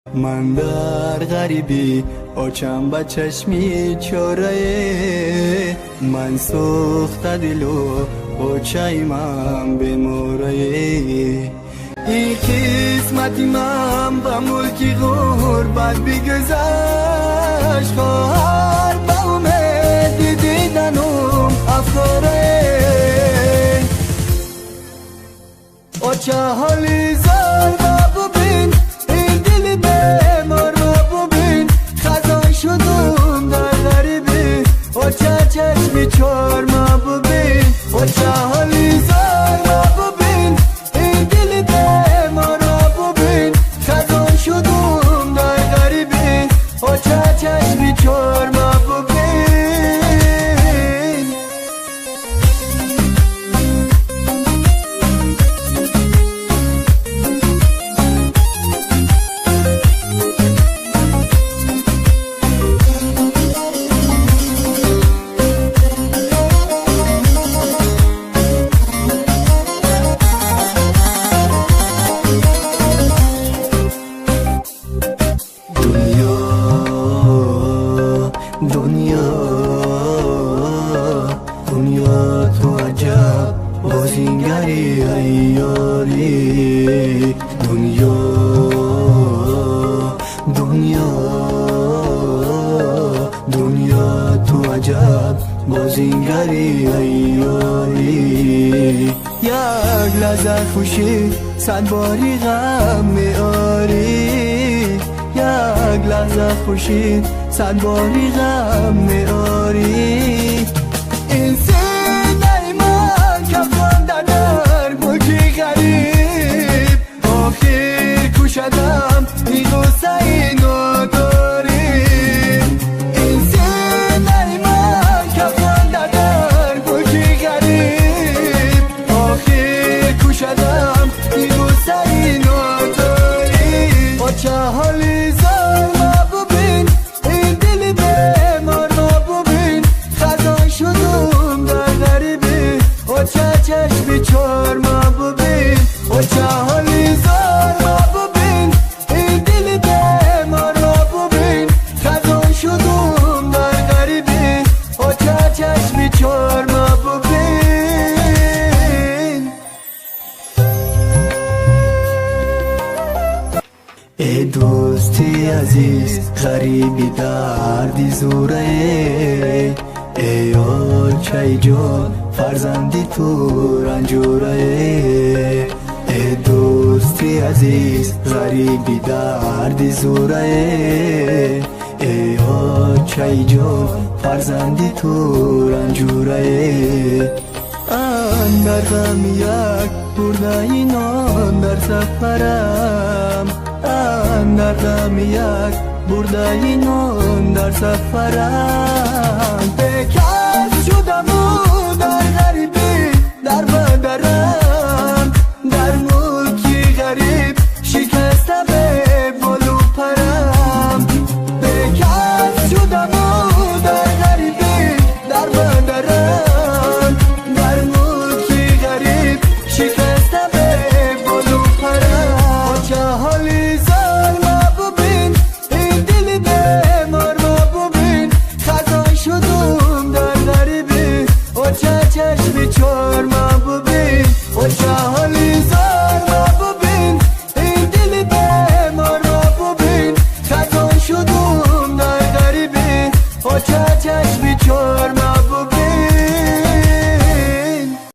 من در غریبی آچم با چشمی چوره، من سوخت دل و آچایمم بموره. این قسمتی من با ملکی غربت بگذشت، خواهر با امید دیدنم افکاره. آچه حالی زار با ببین، این دل بیمار با ببین، خزان شدم در غریبی آچه چشمی چار ما ببین. آچه حالی زار با ببین، این دل بیمار با ببین، خزان شدم در غریبی آچه چشمی چار ما ببین. دنیا تو عجب بازیگری ایاری. دنیا تو عجب بازیگری ایاری. یک لحظه خوشی صد باری غم میاری، یک لحظه خوشی صد باری غم میاری. این سینه من کفان در ملکی غریب، آخر کشدم این غصه اینو داری. این سینه من کفان در ملکی غریب، آخر کشدم این غصه اینو داری. آچه حالی زار ما ببین، این دل بیمار ما ببین، خزان شدم در غریبی آچه چشمی چار ما ببین. آچه حالی زار ما ببین، این دل بیمار ما ببین، خزان شدم در غریبی آچه چشمی چار ما ببین. ای دوستی عزیز غریبی دردی زوره، ای آلچه جان فرزندی تو رنجوره. ای دوستی عزیز غریبی دردی زوره، ای آلچه جان فرزندی تو رنجوره. اندر غم یک برده نان در سفرم، اندر غم یک برده نان در سفرم. بکس شدم و در غریبی در بدرم، در ملکی غریب شکسته به بالو پرم. بکس شدم و در غریبی در بدرم، در ملکی غریب شکسته به بالو پرم. آچه حالی زار ما ببین، این دل بیمار ما ببین، خزان شدم در غریبی آچه چشمی چار ما ببین. آچه حالی زار ما ببین، این دل بیمار ما ببین، خزان شدم در غریبی آچه چشمی چار